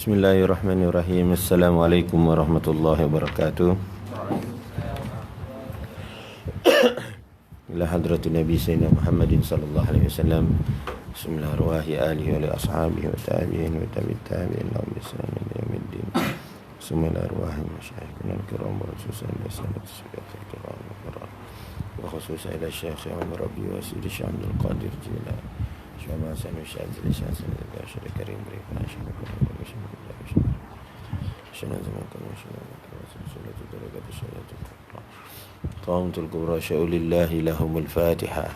Bismillahirrahmanirrahim. Assalamualaikum warahmatullahi wabarakatuh. Ila hadratin Nabi Sayyidina Muhammadin sallallahu alaihi wasallam. Bismillahirrahmanirrahim. Alihi wa ashabihi wa tabi'in wa tabi'in lahum bi ihsan ila yaumiddin. Bismillahirrahmanirrahim. Masyayikhuna al-kiram wa khususan lisanat syifatul kiram wa khususan ila Syekh Umar Rabbi wa Sidi Syamil Qadir Jilani. Syama sami syadzil syadzil syadzil karim berikan syama syama zaman kami syama salatu darakat syahadatul kubra tamatul kubra syaulillahi lahumul fatihah.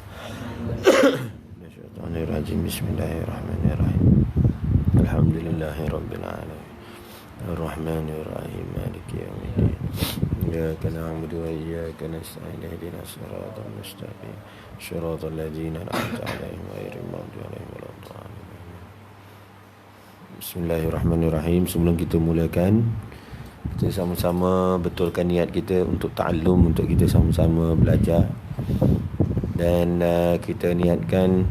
Syaitanir rajim. Bismillahirrahmanirrahim. Alhamdulillahi rabbil alamin arrahmanir rahim maliki yaumiddin iyyaka na'budu wa iyyaka nasta'in ihdinas siratal mustaqim siratal ladzina an'amta 'alaihim ghairil maghdubi 'alaihim waladdallin. Bismillahirrahmanirrahim. Sebelum kita mulakan, kita sama-sama betulkan niat kita untuk ta'allum, untuk kita sama-sama belajar. Dan kita niatkan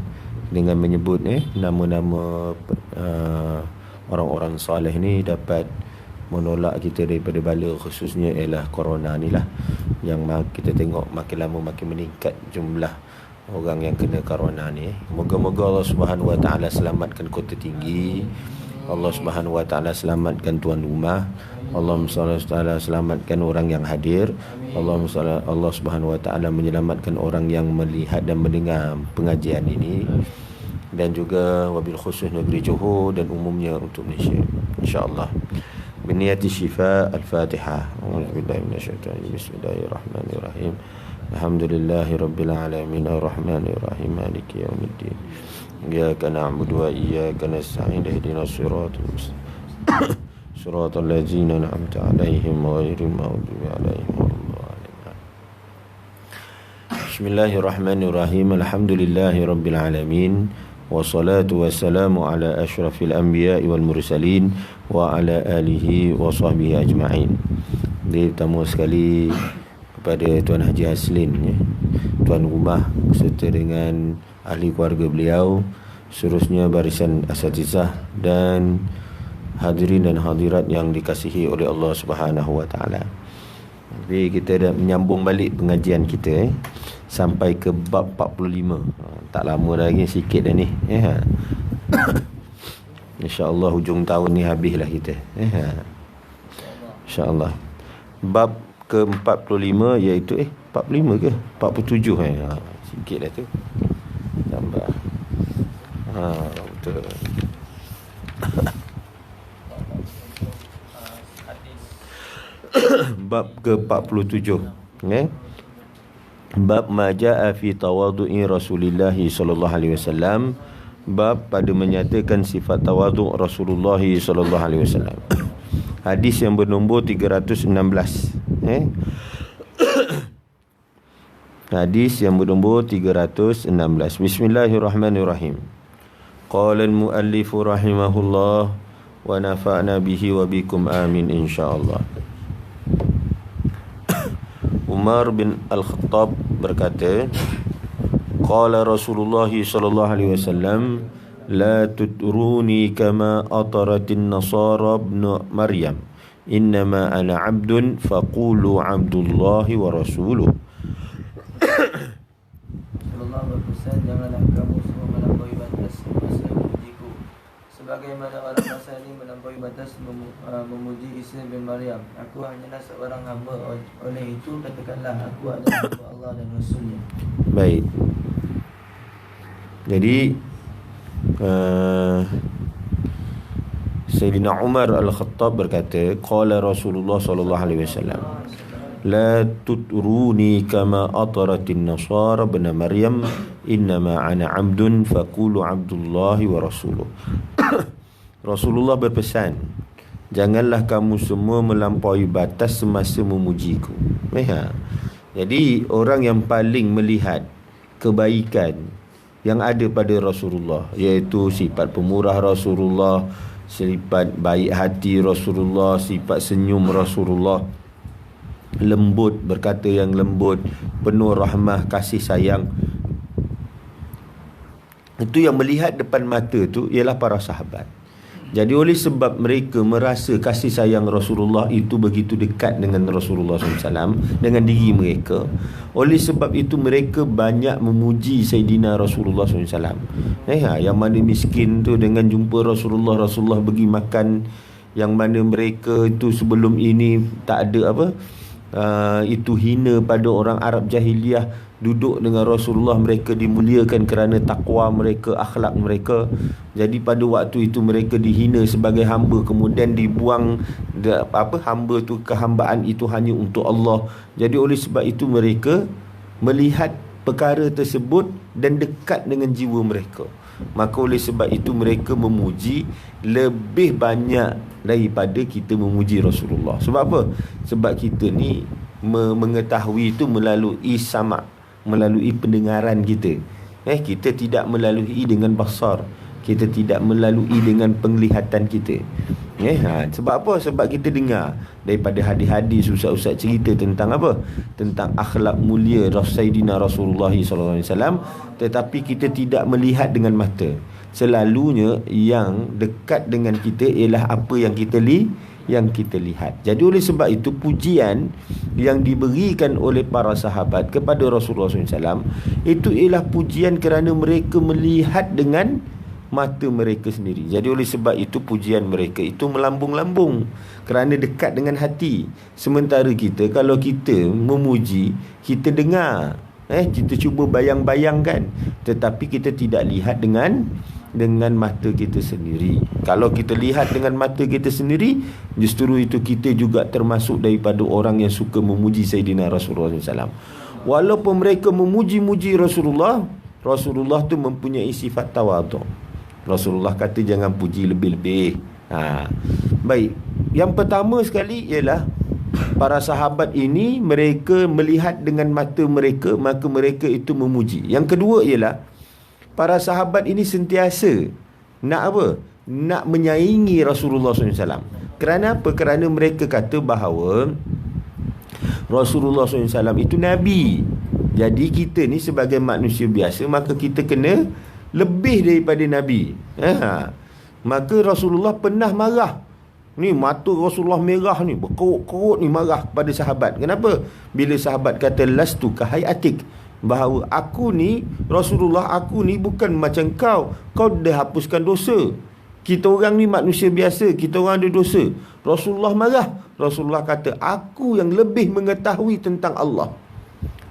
dengan menyebut nama-nama orang-orang soleh ni dapat menolak kita daripada bala, khususnya ialah corona ni lah, yang kita tengok makin lama makin meningkat jumlah orang yang kena corona ni. Moga-moga Allah Subhanahu Wa Taala selamatkan Kota Tinggi, Allah Subhanahu Wa Taala selamatkan tuan rumah, Allah selamatkan orang yang hadir, Allah Subhanahu Wa Taala menyelamatkan orang yang melihat dan mendengar pengajian ini, dan juga wabil khusus negeri Johor dan umumnya untuk Malaysia, insya-Allah. Biniyati syifa al-Fatihah. A'udzubillahi minasyaitonir rajim. Bismillahirrahmanirrahim. Alhamdulillahirabbil alamin arrahmanirrahim maliki yaumiddin. Iyyaka na'budu wa iyyaka nasta'in ihdinas siratal mustaqim siratal ladzina an'amta 'alaihim ghairil maghdubi 'alaihim waladdallin. Bismillahirrahmanirrahim. Alhamdulillahirabbil alamin. Wassalatu wassalamu ala asyrafil anbiya'i wal mursalin wa ala alihi wa sahbihi ajma'in. Pertama sekali kepada Tuan Haji Haslin, tuan rumah serta dengan ahli keluarga beliau, seterusnya barisan asatizah dan hadirin dan hadirat yang dikasihi oleh Allah Subhanahu Wa Taala. Jadi kita dah menyambung balik pengajian kita sampai ke bab 45. Tak lama lagi, sikit dah ni. InsyaAllah hujung tahun ni habislah kita. InsyaAllah. Bab ke-45 iaitu 45 ke? 47 sikit dah tu. Tambah. Betul. Bab ke-47. Bab majaa fi tawadhu'i Rasulullah sallallahu alaihi wasallam. Bab pada menyatakan sifat tawadhu' Rasulullah sallallahu alaihi wasallam. Hadis yang bernombor 316. Hadis yang bernombor 316. Bismillahirrahmanirrahim. Qala al-muallif rahimahullah wa nafa'na bihi wa bikum amin insyaallah. Umar bin Al-Khattab berkata, qala Rasulullah sallallahu alaihi wasallam, la tutruni kama ataratin nasara ibn Maryam, innama ana abdun faqulu abdullahi wa rasuluh. Allah berpesan, janganlah kamu semua melampaui batas masa memujiku, sebagaimana orang masa ini melampaui batas memuji Isa bin Maryam. Aku hanyalah seorang hamba, oleh itu katakanlah aku adalah hamba Allah dan Rasulnya. Baik. Jadi Sayyidina Umar Al-Khattab berkata, qala Rasulullah sallallahu alaihi wasallam, la tutruni kama ataratin nasara ibn Maryam, innama ana abdun faqulu abdullahi wa rasuluh. Rasulullah berpesan, janganlah kamu semua melampaui batas semasa memujiku. Jadi orang yang paling melihat kebaikan yang ada pada Rasulullah, iaitu sifat pemurah Rasulullah, sifat baik hati Rasulullah, sifat senyum Rasulullah, lembut, berkata yang lembut, penuh rahmah, kasih sayang. Itu yang melihat depan mata tu ialah para sahabat. Jadi oleh sebab mereka merasa kasih sayang Rasulullah itu begitu dekat dengan Rasulullah SAW, dengan diri mereka, oleh sebab itu mereka banyak memuji Sayyidina Rasulullah SAW. Yang mana miskin tu dengan jumpa Rasulullah, Rasulullah bagi makan, yang mana mereka itu sebelum ini tak ada apa, itu hina pada orang Arab jahiliah, duduk dengan Rasulullah, mereka dimuliakan kerana takwa mereka, akhlak mereka. Jadi pada waktu itu mereka dihina sebagai hamba, kemudian dibuang hamba tu, kehambaan itu hanya untuk Allah. Jadi oleh sebab itu mereka melihat perkara tersebut dan dekat dengan jiwa mereka. Maka oleh sebab itu mereka memuji lebih banyak daripada kita memuji Rasulullah. Sebab apa? Sebab kita ni mengetahui itu melalui sama', melalui pendengaran kita. Kita tidak melalui dengan basar, kita tidak melalui dengan penglihatan kita. Sebab apa? Sebab kita dengar daripada hadis-hadis ustaz-ustaz cerita tentang apa? Tentang akhlak mulia Sayyidina Rasulullah SAW, tetapi kita tidak melihat dengan mata. Selalunya yang dekat dengan kita ialah apa yang kita lihat. Jadi oleh sebab itu pujian yang diberikan oleh para sahabat kepada Rasulullah SAW itu ialah pujian kerana mereka melihat dengan mata mereka sendiri. Jadi oleh sebab itu pujian mereka itu melambung-lambung kerana dekat dengan hati. Sementara kita, kalau kita memuji, kita dengar, kita cuba bayang-bayangkan, tetapi kita tidak lihat dengan mata kita sendiri. Kalau kita lihat dengan mata kita sendiri, justru itu kita juga termasuk daripada orang yang suka memuji Sayyidina Rasulullah SAW. Walaupun mereka memuji-muji Rasulullah, Rasulullah tu mempunyai sifat tawaduk. Rasulullah kata jangan puji lebih-lebih. Baik, yang pertama sekali ialah para sahabat ini mereka melihat dengan mata mereka, maka mereka itu memuji. Yang kedua ialah para sahabat ini sentiasa nak apa? Nak menyaingi Rasulullah SAW. Kerana apa? Kerana mereka kata bahawa Rasulullah SAW itu Nabi. Jadi kita ni sebagai manusia biasa, maka kita kena lebih daripada Nabi. Maka Rasulullah pernah marah. Ni mata Rasulullah merah ni, berkerut-kerut ni, marah kepada sahabat. Kenapa? Bila sahabat kata lastu kahayatik, bahawa aku ni, Rasulullah, aku ni bukan macam kau. Kau dah hapuskan dosa. Kita orang ni manusia biasa, kita orang ada dosa. Rasulullah marah. Rasulullah kata, aku yang lebih mengetahui tentang Allah,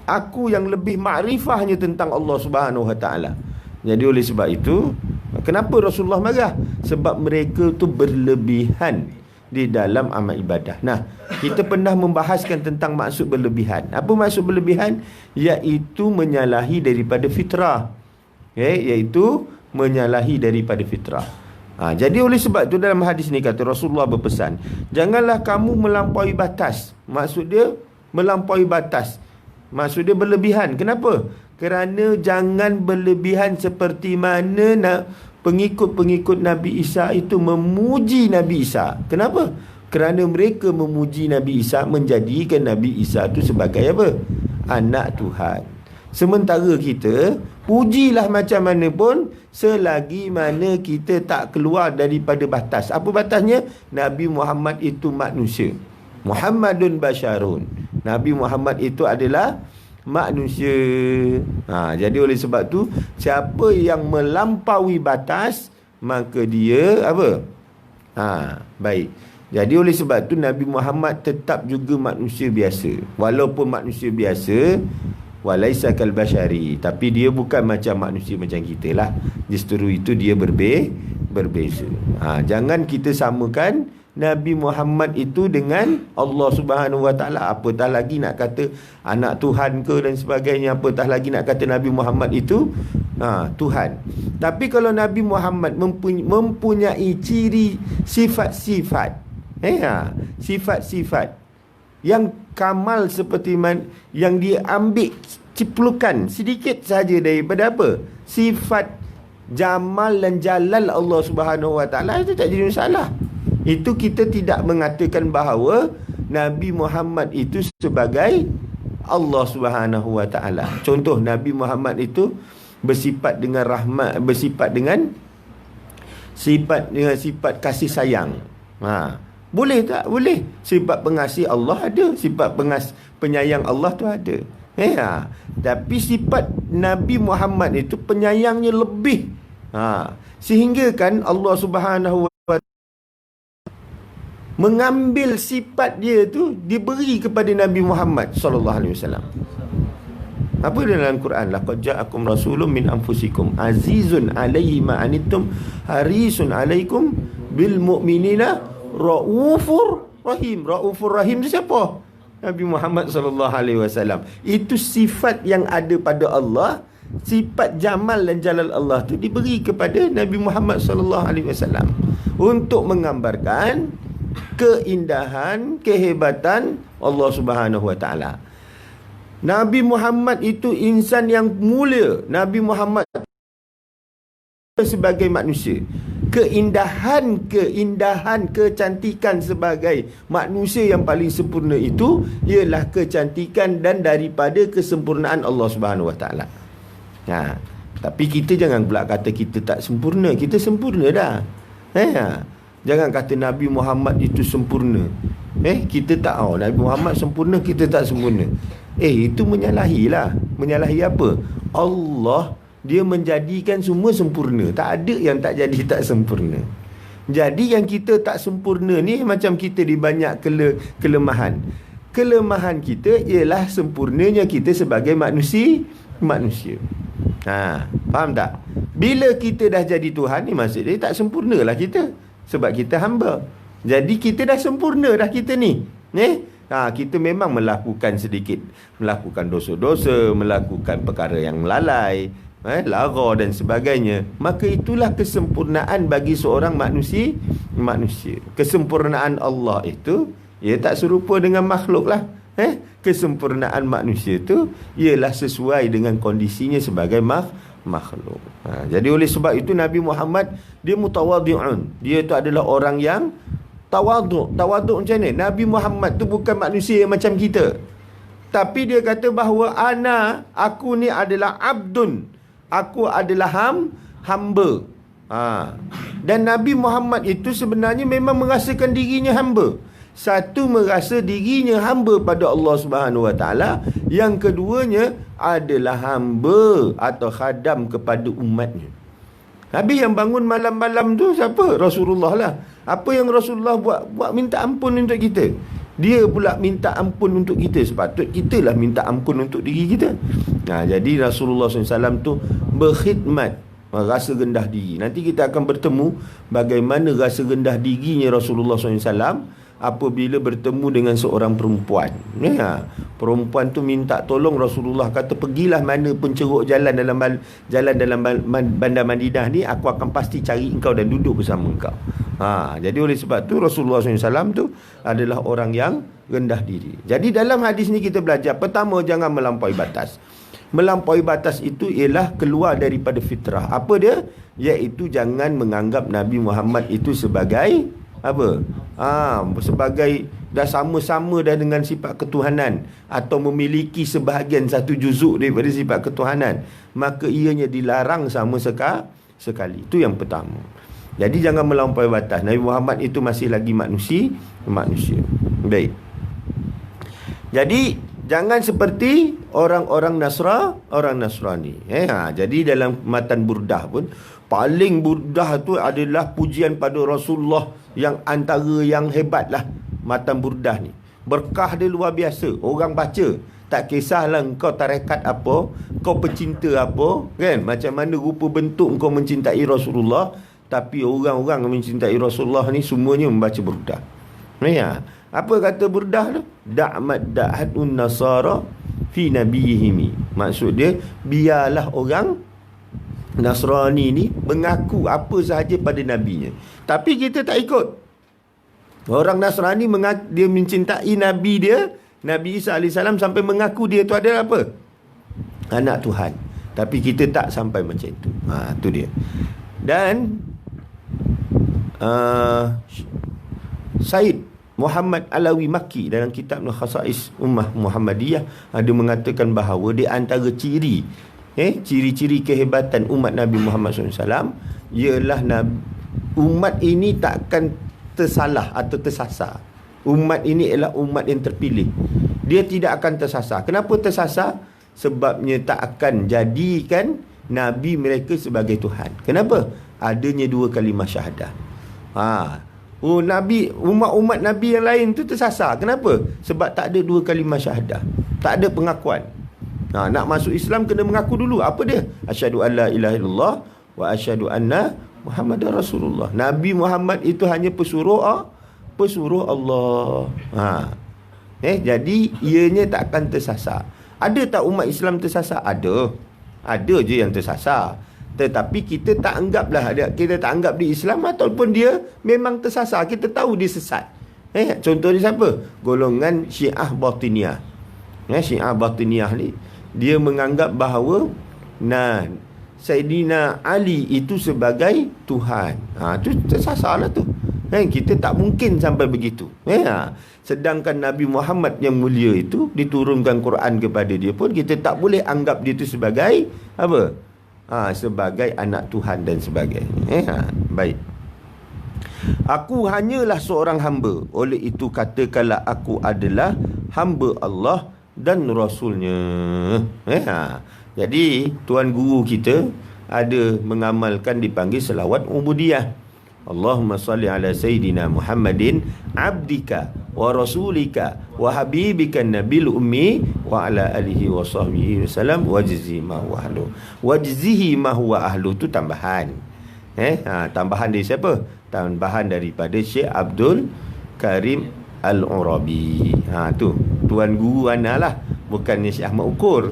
aku yang lebih makrifahnya tentang Allah Subhanahu Wa Taala. Jadi oleh sebab itu, kenapa Rasulullah marah? Sebab mereka tu berlebihan di dalam amal ibadah. Nah, kita pernah membahaskan tentang maksud berlebihan. Apa maksud berlebihan? Iaitu menyalahi daripada fitrah. Iaitu menyalahi daripada fitrah. Jadi oleh sebab itu dalam hadis ni kata Rasulullah berpesan, janganlah kamu melampaui batas. Maksud dia melampaui batas, maksud dia berlebihan. Kenapa? Kerana jangan berlebihan seperti mana pengikut-pengikut Nabi Isa itu memuji Nabi Isa. Kenapa? Kerana mereka memuji Nabi Isa, menjadikan Nabi Isa itu sebagai apa? Anak Tuhan. Sementara kita, pujilah macam mana pun, selagi mana kita tak keluar daripada batas. Apa batasnya? Nabi Muhammad itu manusia. Muhammadun basyarun. Nabi Muhammad itu adalah manusia. Jadi oleh sebab tu, siapa yang melampaui batas, maka dia apa? Baik. Jadi oleh sebab tu Nabi Muhammad tetap juga manusia biasa. Walaupun manusia biasa, walaisa kal basyari, tapi dia bukan macam manusia macam kita lah. Justru itu dia berbeza. Jangan kita samakan Nabi Muhammad itu dengan Allah Subhanahu Wa Taala. Apatah lagi nak kata anak Tuhan ke dan sebagainya. Apatah lagi nak kata Nabi Muhammad itu Tuhan. Tapi kalau Nabi Muhammad mempunyai ciri sifat-sifat, sifat-sifat yang kamal seperti yang dia ambil ciplukan sedikit saja daripada apa? Sifat jamal dan jalal Allah Subhanahu Wa Taala, itu tak jadi masalah. Itu kita tidak mengatakan bahawa Nabi Muhammad itu sebagai Allah Subhanahu Wa Taala. Contoh, Nabi Muhammad itu bersifat dengan rahmat, bersifat dengan Sifat dengan sifat kasih sayang. Boleh tak? Boleh. Sifat pengasih Allah ada, sifat penyayang Allah tu ada. Tapi sifat Nabi Muhammad itu penyayangnya lebih. Sehingga kan Allah Subhanahu wa taala mengambil sifat dia tu diberi kepada Nabi Muhammad sallallahu alaihi wasallam. Apa dalam Quran? Laqad ja'akum rasulun min anfusikum azizun 'alaihi ma anittum harisun 'alaikum bil mu'minina raufur rahim. Raufur rahim tu siapa? Nabi Muhammad sallallahu alaihi wasallam. Itu sifat yang ada pada Allah. Sifat jamal dan jalal Allah tu diberi kepada Nabi Muhammad sallallahu alaihi wasallam untuk menggambarkan keindahan, kehebatan Allah Subhanahu wa taala. Nabi Muhammad itu insan yang mulia. Nabi Muhammad sebagai manusia, keindahan, kecantikan sebagai manusia yang paling sempurna itu ialah kecantikan dan daripada kesempurnaan Allah Subhanahu wa taala. Tapi kita jangan pula kata kita tak sempurna. Kita sempurna dah. Jangan kata Nabi Muhammad itu sempurna. Kita tak, Nabi Muhammad sempurna, kita tak sempurna. Itu menyalahilah. Menyalahi apa? Allah, dia menjadikan semua sempurna. Tak ada yang tak jadi tak sempurna. Jadi yang kita tak sempurna ni macam kita di banyak kelemahan. Kelemahan kita ialah sempurnanya kita sebagai manusia. Faham tak? Bila kita dah jadi Tuhan ni, maksudnya tak sempurnalah kita. Sebab kita hamba. Jadi kita dah sempurna dah kita ni. Kita memang melakukan dosa-dosa, melakukan perkara yang lalai, lara dan sebagainya. Maka itulah kesempurnaan bagi seorang manusia. Kesempurnaan Allah itu, ia tak serupa dengan makhluk lah. Kesempurnaan manusia itu ialah sesuai dengan kondisinya sebagai makhluk. Jadi oleh sebab itu Nabi Muhammad dia mutawadhi'un. Dia itu adalah orang yang tawaduk. Tawaduk macam ni? Nabi Muhammad tu bukan manusia yang macam kita. Tapi dia kata bahawa aku ni adalah abdun. Aku adalah hamba. Dan Nabi Muhammad itu sebenarnya memang merasakan dirinya hamba. Satu, merasa dirinya hamba pada Allah Subhanahu wa taala. Yang keduanya adalah hamba atau khadam kepada umatnya. Habis yang bangun malam-malam tu siapa? Rasulullah lah. Apa yang Rasulullah buat? Buat minta ampun untuk kita. Dia pula minta ampun untuk kita. Sepatut kita lah minta ampun untuk diri kita. Jadi Rasulullah SAW tu berkhidmat, rasa rendah diri. Nanti kita akan bertemu bagaimana rasa rendah dirinya Rasulullah SAW apabila bertemu dengan seorang perempuan. Perempuan tu minta tolong Rasulullah, kata pergilah mana penceruk jalan dalam bandar Madinah ni, aku akan pasti cari engkau dan duduk bersama engkau. Jadi oleh sebab tu Rasulullah SAW tu adalah orang yang rendah diri. Jadi dalam hadis ni kita belajar, pertama, jangan melampaui batas. Melampaui batas itu ialah keluar daripada fitrah. Apa dia? Iaitu jangan menganggap Nabi Muhammad itu sebagai apa? Sebagai dah sama-sama dah dengan sifat ketuhanan atau memiliki sebahagian satu juzuk daripada sifat ketuhanan, maka ianya dilarang sama sekali. Itu yang pertama. Jadi jangan melampaui batas. Nabi Muhammad itu masih lagi manusia. Baik. Jadi jangan seperti orang-orang Nasrani. Jadi dalam matan Burdah pun, paling Burdah tu adalah pujian pada Rasulullah, yang antara yang hebat lah matan Burdah ni. Berkah dia luar biasa. Orang baca, tak kisahlah kau tarekat apa, kau pecinta apa, kan? Macam mana rupa bentuk kau mencintai Rasulullah, tapi orang-orang yang mencintai Rasulullah ni semuanya membaca Burdah. Apa kata Burdah tu? Da'mat da'hatun nasara fi nabiyihimi. Maksud dia, biarlah orang Nasrani ni mengaku apa sahaja pada nabinya, tapi kita tak ikut. Orang Nasrani dia mencintai nabi dia, Nabi Isa AS, sampai mengaku dia tu adalah apa? Anak Tuhan. Tapi kita tak sampai macam itu. Tu dia. Dan Said Muhammad Alawi Makki dalam kitab Khasa'is Ummah Muhammadiyah ada mengatakan bahawa di antara ciri-ciri kehebatan umat Nabi Muhammad SAW ialah umat ini takkan tersalah atau tersasar. Umat ini ialah umat yang terpilih. Dia tidak akan tersasar. Kenapa tersasar? Sebabnya tak akan jadikan Nabi mereka sebagai Tuhan. Kenapa? Adanya 2 kalimah syahadah. Nabi, umat-umat Nabi yang lain tu tersasar. Kenapa? Sebab tak ada 2 kalimah syahadah. Tak ada pengakuan. Nak masuk Islam kena mengaku dulu. Apa dia? Asyhadu an la ilaha illallah wa asyhadu anna Muhammadar Rasulullah. Nabi Muhammad itu hanya pesuruh Allah. Jadi ianya tak akan tersasar. Ada tak umat Islam tersasar? Ada je yang tersasar. Tetapi kita tak anggaplah kita tak anggap dia Islam ataupun dia memang tersasar. Kita tahu dia sesat. Contoh dia siapa? Golongan Syiah Batiniyah. Syiah Batiniyah ni dia menganggap bahawa Sayyidina Ali itu sebagai Tuhan. Tu tersasarlah tu. Kita tak mungkin sampai begitu. Sedangkan Nabi Muhammad yang mulia itu diturunkan Quran kepada dia pun kita tak boleh anggap dia itu sebagai apa? Sebagai anak Tuhan dan sebagainya. Baik. Aku hanyalah seorang hamba. Oleh itu katakanlah aku adalah hamba Allah dan Rasulnya. Jadi Tuan Guru kita ada mengamalkan dipanggil selawat ubudiyah. Allahumma salli ala Sayyidina Muhammadin abdika wa rasulika wa habibika nabil ummi wa ala alihi wa sahbihi wasallam wajzi ma huwa ahlu. Wajzihi ma huwa ahlu tu tambahan. Tambahan dari siapa? Tambahan daripada Syekh Abdul Karim Al-Urabi. Tu Tuan Guru ana lah, bukannya Syekh Ahmad Ukur.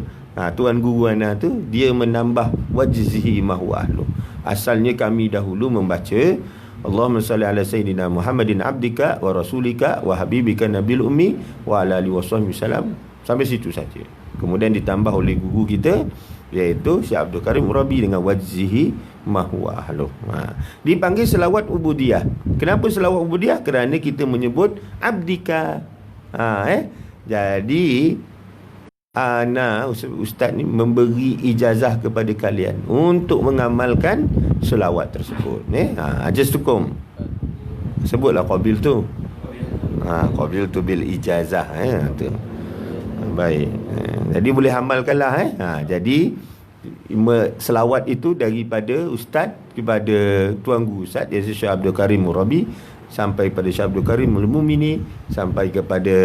Tuan Guru ana tu dia menambah wajzihi ma huwa ahlu. Asalnya kami dahulu membaca Allahumma salli ala Sayyidina Muhammadin abdika wa rasulika wa habibika nabil ummi wa ala alihi wasahbihi wasallam. Sampai situ saja. Kemudian ditambah oleh guru kita iaitu Syekh Abdul Karim Urabi dengan wajzihi ma huwa ahlu. Dipanggil selawat ubudiyah. Kenapa selawat ubudiyah? Kerana kita menyebut abdika. Jadi Ustaz ni memberi ijazah kepada kalian untuk mengamalkan selawat tersebut. Ajastukum. Sebutlah qabil tu. Qabil tu bil ijazah. Tu. Baik. Jadi boleh amalkanlah. Jadi selawat itu daripada Ustaz kepada Tuan Guru Ustaz iaitu Syekh Abdul Karim Murabi sampai pada Syekh Abdul Karim Al-Mumini, sampai kepada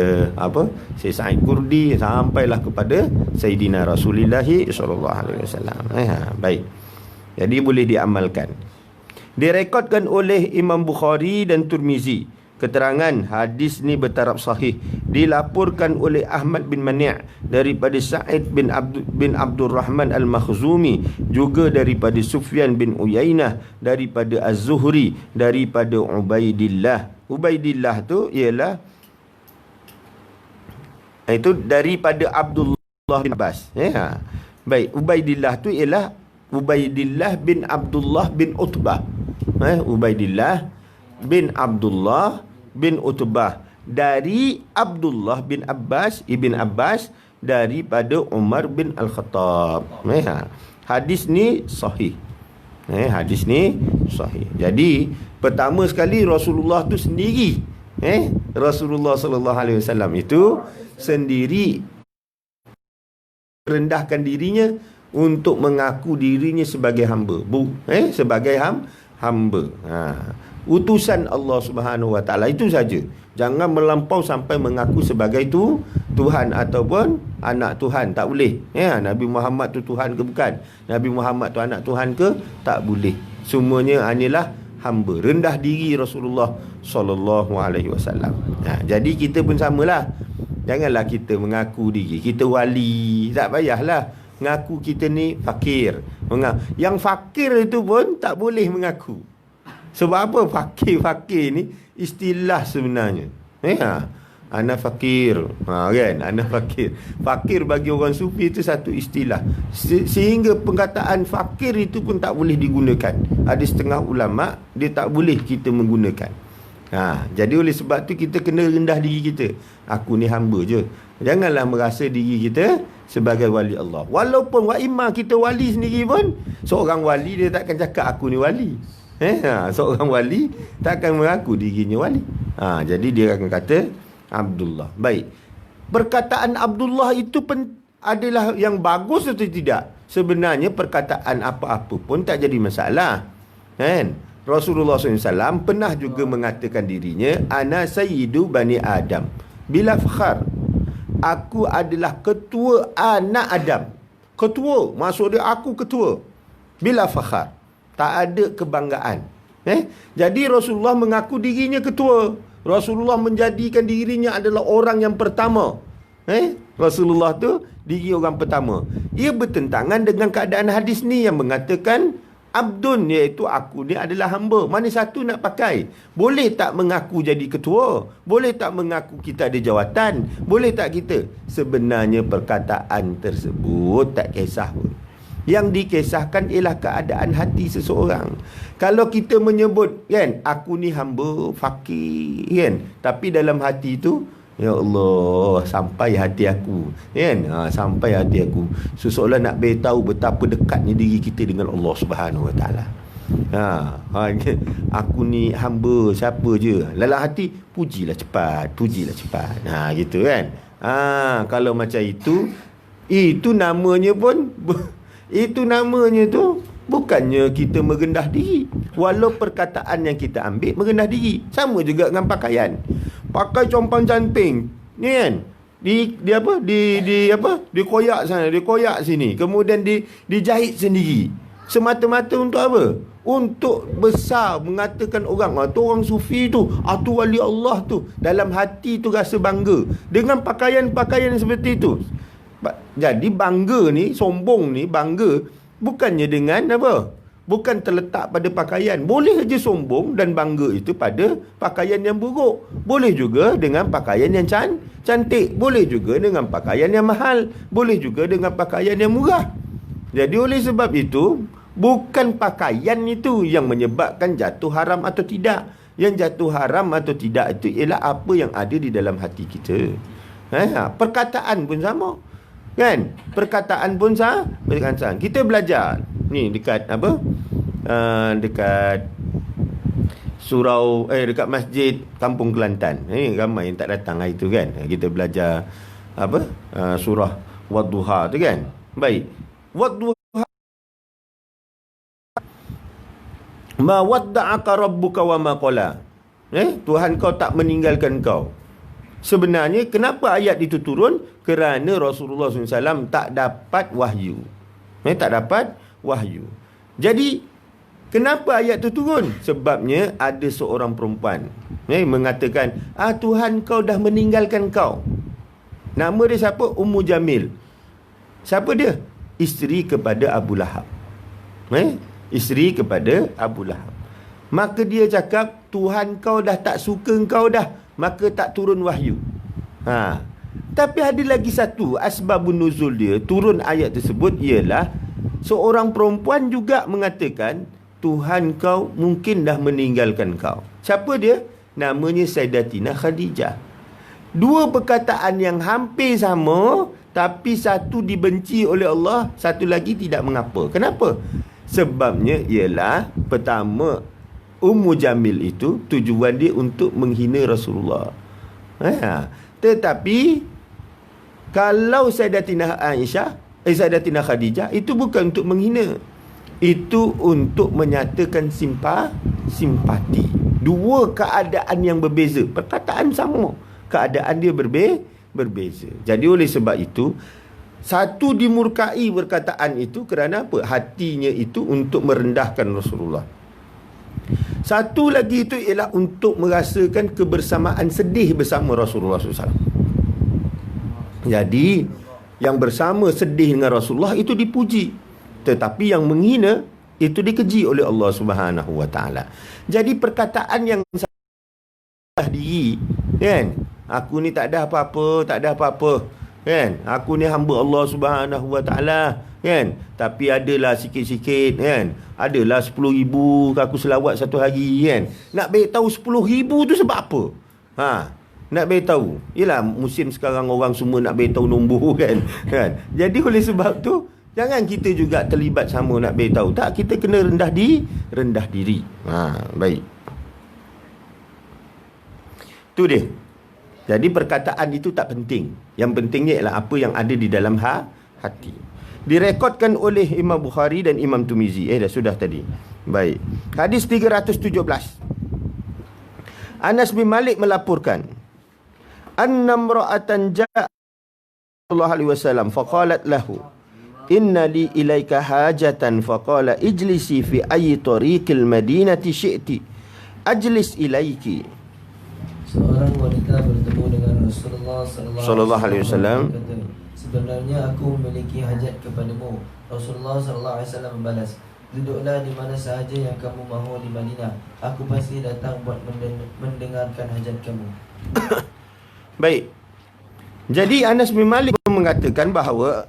Syekh Sa'id Kurdi, sampailah kepada Sayyidina Rasulullah sallallahu alaihi wasallam. Baik. Jadi boleh diamalkan. Direkodkan oleh Imam Bukhari dan Tirmizi. Keterangan hadis ni bertaraf sahih. Dilaporkan oleh Ahmad bin Mani' daripada Sa'id bin Abdul Rahman Al-Makhzumi, juga daripada Sufyan bin Uyainah, daripada Az-Zuhri, daripada Ubaidillah. Ubaidillah tu ialah itu daripada Abdullah bin Abbas. Baik, Ubaidillah tu ialah Ubaidillah bin Abdullah bin Utbah. Ubaidillah bin Abdullah bin Utbah dari Abdullah bin Abbas, Ibn Abbas daripada Umar bin Al-Khattab. Hadis ni sahih. Hadis ni sahih. Jadi pertama sekali Rasulullah tu sendiri, Rasulullah sallallahu alaihi wasallam itu sendiri rendahkan dirinya untuk mengaku dirinya sebagai hamba. Sebagai hamba. Utusan Allah Subhanahu Wa Taala, itu saja. Jangan melampau sampai mengaku sebagai Tuhan ataupun anak Tuhan. Tak boleh. Nabi Muhammad tu Tuhan ke bukan? Nabi Muhammad tu anak Tuhan ke? Tak boleh. Semuanya hanyalah hamba. Rendah diri Rasulullah sallallahu alaihi wasallam. Jadi kita pun samalah. Janganlah kita mengaku diri kita wali. Tak payahlah mengaku kita ni fakir. Yang fakir itu pun tak boleh mengaku. Sebab apa? Fakir ni istilah sebenarnya. Ana fakir. Kan? Ana fakir. Fakir bagi orang sufi itu satu istilah. Sehingga perkataan fakir itu pun tak boleh digunakan. Ada setengah ulama dia tak boleh kita menggunakan. Jadi oleh sebab tu kita kena rendah diri kita. Aku ni hamba je. Janganlah merasa diri kita sebagai wali Allah. Walaupun wa imma kita wali sendiri pun, seorang wali dia takkan cakap aku ni wali. Seorang wali takkan mengaku dirinya wali. Jadi dia akan kata Abdullah. Baik. Perkataan Abdullah itu adalah yang bagus atau tidak? Sebenarnya perkataan apa-apa pun tak jadi masalah. Kan? Rasulullah SAW pernah juga mengatakan dirinya, ana sayyidu bani Adam bila fakhar. Aku adalah ketua anak Adam. Ketua, maksud dia aku ketua. Bila fakhar. Tak ada kebanggaan. Jadi Rasulullah mengaku dirinya ketua. Rasulullah menjadikan dirinya adalah orang yang pertama. Rasulullah tu diri orang pertama. Ia bertentangan dengan keadaan hadis ni yang mengatakan abdun, iaitu aku ni adalah hamba. Mana satu nak pakai? Boleh tak mengaku jadi ketua? Boleh tak mengaku kita ada jawatan? Boleh tak kita? Sebenarnya perkataan tersebut tak kisah pun. Yang dikisahkan ialah keadaan hati seseorang. Kalau kita menyebut, kan, aku ni hamba, fakir, kan, tapi dalam hati tu, ya Allah, sampai hati aku, kan, sampai hati aku, seseorang nak beritahu betapa dekatnya diri kita dengan Allah Subhanahu Wa Taala. Aku ni hamba siapa je, dalam hati pujilah cepat, pujilah cepat. Gitu kan. Kalau macam itu namanya pun itu namanya tu bukannya kita merendah diri. Walau perkataan yang kita ambil merendah diri. Sama juga dengan pakaian. Pakai compang canting, ni kan, dikoyak sana, dikoyak sini, kemudian dijahit sendiri, semata-mata untuk apa? Untuk besar mengatakan orang, tu orang sufi tu, tu wali Allah tu. Dalam hati tu rasa bangga dengan pakaian-pakaian seperti itu. Jadi bangga ni, sombong ni, bangga bukannya dengan apa? Bukan terletak pada pakaian. Boleh saja sombong dan bangga itu pada pakaian yang buruk. Boleh juga dengan pakaian yang cantik. Boleh juga dengan pakaian yang mahal. Boleh juga dengan pakaian yang murah. Jadi oleh sebab itu, bukan pakaian itu yang menyebabkan jatuh haram atau tidak. Yang jatuh haram atau tidak itu ialah apa yang ada di dalam hati kita. Perkataan pun sama. Kan? Perkataan pun sama. Kita belajar ni dekat apa? Dekat surau dekat masjid Kampung Kelantan. Ramai yang tak datang hari tu kan. Kita belajar apa? Surah Wadduha tu kan. Baik. Wadduha, ma wadda'aka rabbuka wa ma qala. Tuhan kau tak meninggalkan kau. Sebenarnya kenapa ayat itu turun? Kerana Rasulullah SAW tak dapat wahyu. Tak dapat wahyu. Jadi kenapa ayat itu turun? Sebabnya ada seorang perempuan mengatakan, Tuhan kau dah meninggalkan kau. Nama dia siapa? Ummu Jamil. Siapa dia? Isteri kepada Abu Lahab. Isteri kepada Abu Lahab. Maka dia cakap, Tuhan kau dah tak suka kau dah, maka tak turun wahyu. Tapi ada lagi satu asbabun nuzul dia turun ayat tersebut ialah seorang perempuan juga mengatakan Tuhan kau mungkin dah meninggalkan kau. Siapa dia? Namanya Sayyidatina Khadijah. Dua perkataan yang hampir sama, tapi satu dibenci oleh Allah, satu lagi tidak mengapa. Kenapa? Sebabnya ialah pertama, Ummu Jamil itu tujuan dia untuk menghina Rasulullah. Tetapi kalau Sayyidatina Sayyidatina Khadijah itu bukan untuk menghina. Itu untuk menyatakan simpati. Dua keadaan yang berbeza. Perkataan sama, keadaan dia berbeza. Jadi oleh sebab itu, satu dimurkai perkataan itu kerana apa? Hatinya itu untuk merendahkan Rasulullah. Satu lagi itu ialah untuk merasakan kebersamaan sedih bersama Rasulullah SAW. Jadi yang bersama sedih dengan Rasulullah itu dipuji, tetapi yang menghina itu dikeji oleh Allah Subhanahu Wa Taala. Jadi perkataan yang salah diri, kan? Aku ni tak ada apa-apa, kan? Aku ni hamba Allah Subhanahu Wa Taala, kan? Tapi adalah sikit-sikit, kan? Adalah 10,000 aku selawat satu hari, kan? Nak beritahu 10,000 tu sebab apa? Nak beritahu. Yalah, musim sekarang orang semua nak beritahu nombor, kan? Jadi oleh sebab tu Jangan kita juga terlibat sama nak beritahu. Tak, kita kena rendah diri. Baik. Tu dia. Jadi perkataan itu tak penting. Yang pentingnya ialah apa yang ada di dalam hati. Direkodkan oleh Imam Bukhari dan Imam Tirmizi. Dah sudah tadi. Baik. Hadis 317. Anas bin Malik melaporkan, anna imra'atan ja'a sallallahu alaihi wasallam faqalat lahu, inna li ilaika hajatan, faqala ijlisi fi ayyi tariqil madinati syi'ti ajlis ilaiki. Seorang wanita bertemu dengan Rasulullah sallallahu alaihi wasallam. Sebenarnya aku memiliki hajat kepadamu. Rasulullah sallallahu alaihi wasallam membalas, duduklah di mana sahaja yang kamu mahu di Madinah. Aku pasti datang buat mendengarkan hajat kamu. Baik. Jadi Anas bin Malik mengatakan bahawa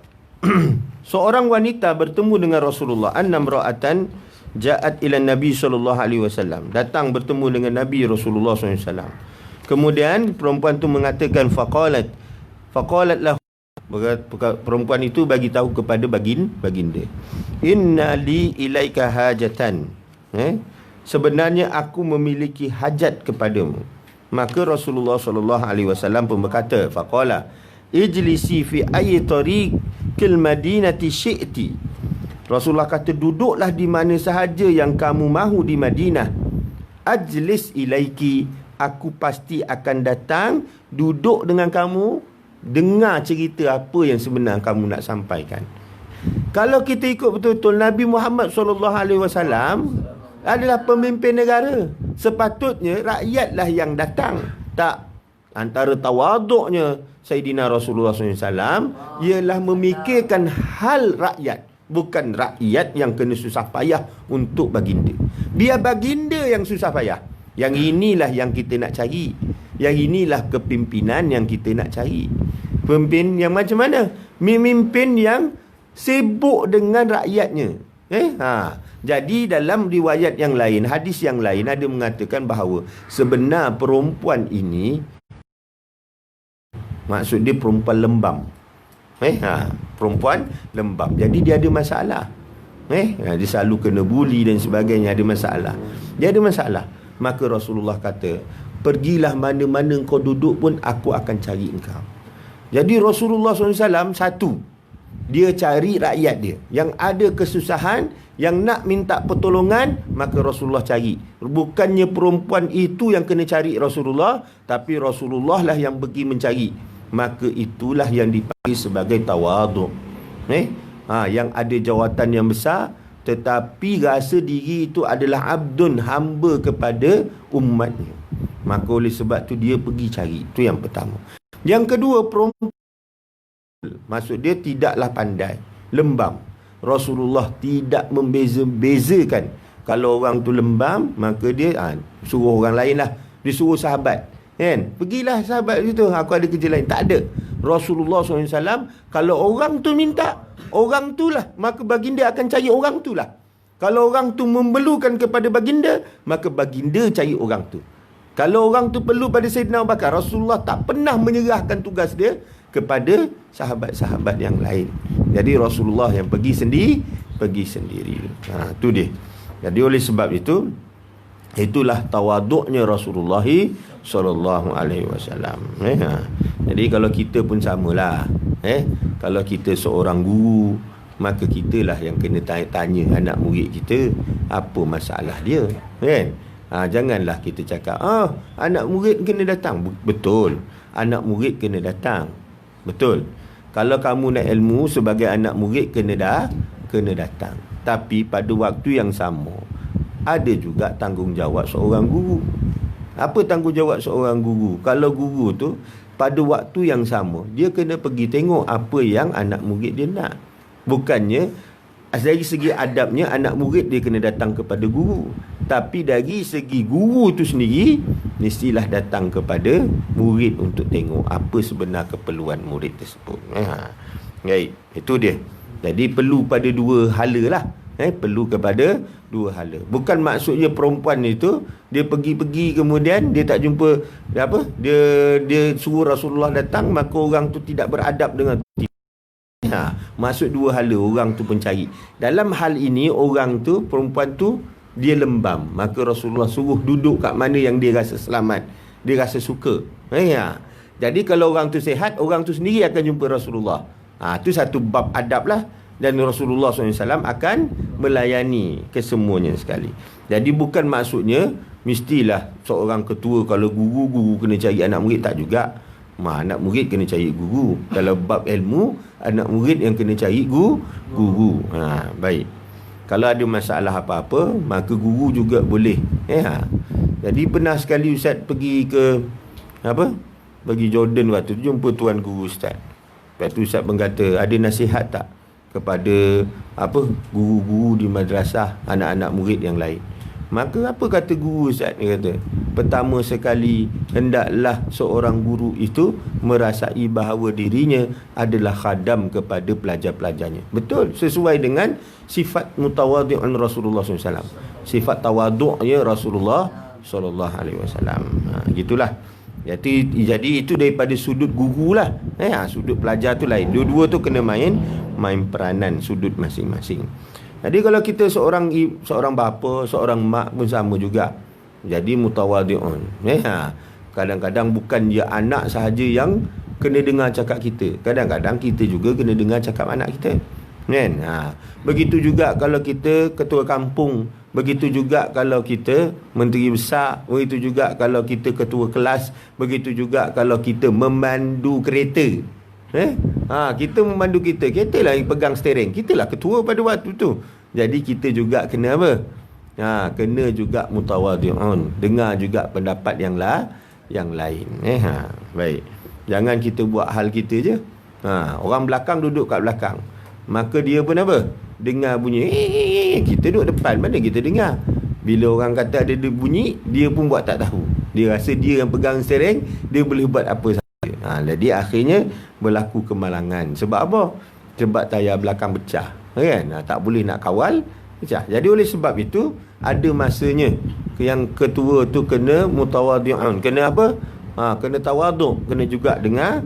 seorang wanita bertemu dengan Rasulullah, annamra'atan ja'at ila Nabi sallallahu alaihi wasallam, datang bertemu dengan Nabi Rasulullah sallallahu alaihi wasallam. Kemudian perempuan tu mengatakan faqalat lahu, perempuan itu bagi tahu kepada baginda, inna li ilaika hajatan, sebenarnya aku memiliki hajat kepadamu. Maka Rasulullah sallallahu alaihi wasallam pun berkata, faqala ijlisi fi ayyi tariqil madinati syi'ti. Rasulullah kata, duduklah di mana sahaja yang kamu mahu di Madinah. Ajlis ilaiki, aku pasti akan datang duduk dengan kamu, dengar cerita apa yang sebenar kamu nak sampaikan. Kalau kita ikut betul-betul, Nabi Muhammad SAW adalah pemimpin negara. Sepatutnya rakyatlah yang datang. Tak, antara tawaduknya Sayyidina Rasulullah SAW ialah memikirkan hal rakyat, bukan rakyat yang kena susah payah untuk baginda. Biar baginda yang susah payah. Yang inilah yang kita nak cari. Yang inilah kepimpinan yang kita nak cari. Pemimpin yang macam mana? Memimpin yang sibuk dengan rakyatnya. Jadi dalam riwayat yang lain, hadis yang lain ada mengatakan bahawa sebenar perempuan ini, maksud dia perempuan lembam. Perempuan lembam. Jadi dia ada masalah. Dia selalu kena bully dan sebagainya, ada masalah. Dia ada masalah. Maka Rasulullah kata, pergilah mana-mana kau duduk pun, aku akan cari engkau. Jadi Rasulullah SAW, satu, dia cari rakyat dia yang ada kesusahan, yang nak minta pertolongan, maka Rasulullah cari. Bukannya perempuan itu yang kena cari Rasulullah, tapi Rasulullah lah yang pergi mencari. Maka itulah yang dipanggil sebagai tawaduk. Yang ada jawatan yang besar, tetapi rasa diri itu adalah abdun, hamba kepada umatnya. Maka oleh sebab tu dia pergi cari. Itu yang pertama. Yang kedua, perempuan, maksud dia tidaklah pandai, lembam. Rasulullah tidak membeza-bezakan. Kalau orang tu lembam, maka dia suruh orang lain lah. Dia suruh sahabat, pergilah sahabat itu, aku ada kerja lain. Tak ada. Rasulullah SAW, kalau orang tu minta, orang tu lah, maka baginda akan cari orang tu lah. Kalau orang tu memerlukan kepada baginda, maka baginda cari orang tu. Kalau orang tu perlu pada Sayyidina Abu Bakar, Rasulullah tak pernah menyerahkan tugas dia kepada sahabat-sahabat yang lain. Jadi Rasulullah yang pergi sendiri. Itu dia. Jadi oleh sebab itu, itulah tawaduknya Rasulullah sallallahu alaihi wasallam. Jadi kalau kita pun samalah. Kalau kita seorang guru, maka kitalah yang kena tanya anak murid kita apa masalah dia, janganlah kita cakap anak murid kena datang. Betul, anak murid kena datang. Betul. Kalau kamu nak ilmu sebagai anak murid, kena datang. Tapi pada waktu yang sama, ada juga tanggungjawab seorang guru. Apa tanggungjawab seorang guru? Kalau guru tu pada waktu yang sama, dia kena pergi tengok apa yang anak murid dia nak. Bukannya dari segi adabnya anak murid dia kena datang kepada guru, tapi dari segi guru tu sendiri mestilah datang kepada murid untuk tengok apa sebenar keperluan murid tersebut. Baik, itu dia. Jadi perlu pada dua hala lah. Perlu kepada dua hala. Bukan maksudnya perempuan itu dia pergi-pergi kemudian dia tak jumpa dia suruh Rasulullah datang, maka orang tu tidak beradab dengan Maksud dua hala, orang tu pencari. Dalam hal ini orang tu, perempuan tu dia lembam, maka Rasulullah suruh duduk kat mana yang dia rasa selamat, dia rasa suka. Ya. Jadi kalau orang tu sihat, orang tu sendiri akan jumpa Rasulullah. Tu satu bab adab lah. Dan Rasulullah SAW akan melayani kesemuanya sekali. Jadi bukan maksudnya mestilah seorang ketua kalau guru kena cari anak murid, tak juga. Anak murid kena cari guru. Kalau bab ilmu, anak murid yang kena cari guru. Baik. Kalau ada masalah apa-apa, maka guru juga boleh. Jadi pernah sekali Ustaz pergi ke pergi Jordan waktu tu, jumpa tuan guru Ustaz. Lepas tu Ustaz pun kata, ada nasihat tak kepada guru-guru di madrasah, anak-anak murid yang lain? Maka apa kata guru Ustaz? Dia kata, pertama sekali, hendaklah seorang guru itu merasai bahawa dirinya adalah khadam kepada pelajar-pelajarnya. Betul, sesuai dengan sifat mutawadhi'an Rasulullah SAW. Sifat tawadhu'nya Rasulullah SAW. Gitulah. Jadi itu daripada sudut guru lah. Sudut pelajar tu lain. Dua-dua tu kena main peranan sudut masing-masing. Jadi kalau kita seorang bapa, seorang mak pun sama juga. Jadi mutawadhi'un. Kadang-kadang bukan dia anak sahaja yang kena dengar cakap kita. Kadang-kadang kita juga kena dengar cakap anak kita. Kan? Begitu juga kalau kita ketua kampung, begitu juga kalau kita menteri besar, begitu juga kalau kita ketua kelas, begitu juga kalau kita memandu kereta. Kita memandu kereta lah yang pegang steering, kita lah ketua pada waktu tu. Jadi kita juga kena apa? Kena juga mutawadhi'un, dengar juga pendapat yang lain. Baik. Jangan kita buat hal kita je. Orang belakang duduk kat belakang, maka dia pun apa? Dengar bunyi. Kita duduk depan, mana kita dengar? Bila orang kata ada bunyi, dia pun buat tak tahu. Dia rasa dia yang pegang steering, dia boleh buat apa saja. Jadi akhirnya berlaku kemalangan. Sebab apa? Sebab tayar belakang pecah. Kan? Tak boleh nak kawal, pecah. Jadi oleh sebab itu, ada masanya yang ketua tu kena mutawadhi'un. Kena apa? Kena tawadhu'. Kena juga dengar.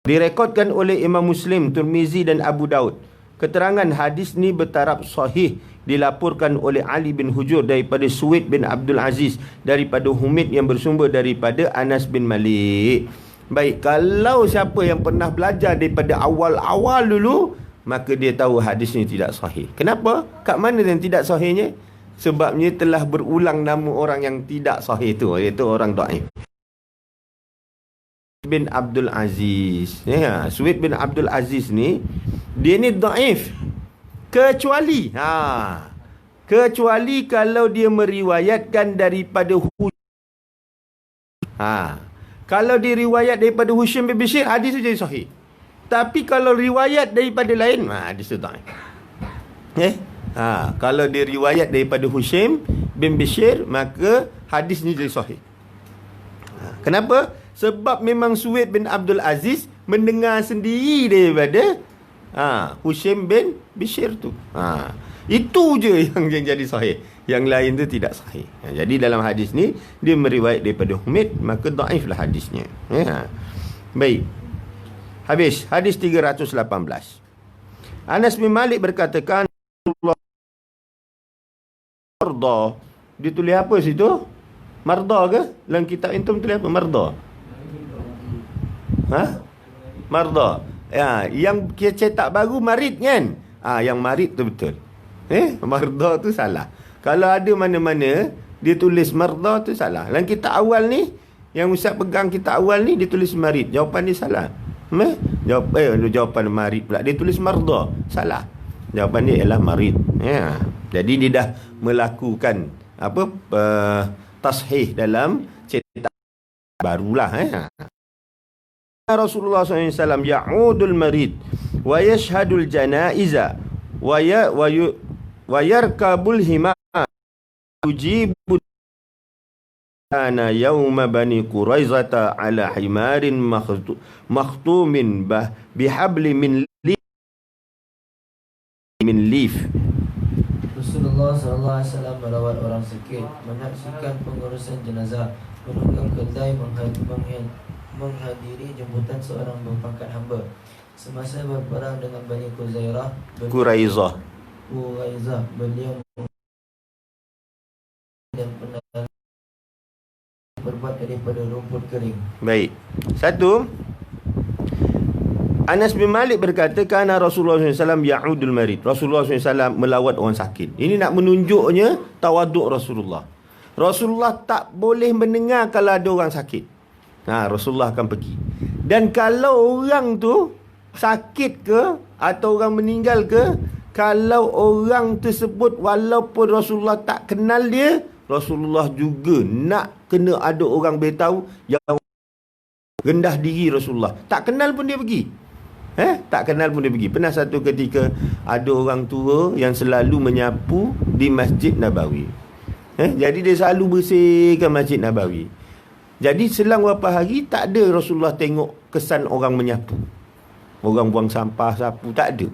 Direkodkan oleh Imam Muslim, Tirmizi dan Abu Daud. Keterangan hadis ni bertaraf sahih, dilaporkan oleh Ali bin Hujur daripada Suwaid bin Abdul Aziz, daripada Humaid yang bersumber daripada Anas bin Malik. Baik, kalau siapa yang pernah belajar daripada awal-awal dulu, maka dia tahu hadis ni tidak sahih. Kenapa? Kat mana yang tidak sahihnya? Sebabnya telah berulang nama orang yang tidak sahih tu, iaitu orang dhaif. Bin Abdul Aziz. Suwaid bin Abdul Aziz ni, dia ni dhaif. Kecuali kalau dia meriwayatkan daripada kalau dia riwayat daripada Husaim bin Bashir, hadis tu jadi sahih. Tapi kalau riwayat daripada lain, hadis tu dhaif. Kalau dia riwayat daripada Husaim bin Bashir, maka hadis ni jadi sahih. Kenapa? Sebab memang Suwaid bin Abdul Aziz mendengar sendiri daripada Husaim bin Bashir tu. Itu je yang jadi sahih. Yang lain tu tidak sahih. Jadi dalam hadis ni, dia meriwayat daripada Humaid, maka dhaif lah hadisnya. Baik. Habis. Hadis 318. Anas bin Malik berkatakan, Marda. Dia tulis apa situ? Marda ke? Dalam kitab intum tulis apa? Marda. Marda. Yang cetak baru Marid kan? Yang Marid tu betul. Marda tu salah. Kalau ada mana-mana dia tulis Marda tu salah. Dalam kitab awal ni, yang Ustaz pegang kitab awal ni, dia tulis Marid. Jawapan dia salah. Jawapan Marid pula, dia tulis Marda. Salah. Jawapan dia ialah Marid. Jadi dia dah melakukan tashih dalam cetak barulah. Rasulullah SAW ya'udul marid wa yashhadul janaiza wa yarkabul hima yujibu ana yawma bani Quraizata ala himarin makhtumin bihabli min lif. Rasulullah SAW merawat orang sakit, menyaksikan pengurusan jenazah, menunggang kedai, menghadiri jemputan seorang berpangkat hamba. Semasa berperang dengan Bani Quraizah, beliau dan pernah berbuat daripada rumput kering. Baik. Satu, Anas bin Malik berkata, kana Rasulullah SAW ya'udul marid. Rasulullah SAW melawat orang sakit. Ini nak menunjuknya tawaduk Rasulullah. Rasulullah tak boleh mendengar kalau ada orang sakit. Rasulullah akan pergi. Dan kalau orang tu sakit ke atau orang meninggal ke, kalau orang tersebut walaupun Rasulullah tak kenal dia, Rasulullah juga nak kena ada orang beritahu yang rendah diri Rasulullah. Tak kenal pun dia pergi. Tak kenal pun dia pergi. Pernah satu ketika ada orang tua yang selalu menyapu di Masjid Nabawi. Jadi dia selalu bersihkan Masjid Nabawi. Jadi selang beberapa hari tak ada Rasulullah tengok kesan orang menyapu. Orang buang sampah, sapu, tak ada.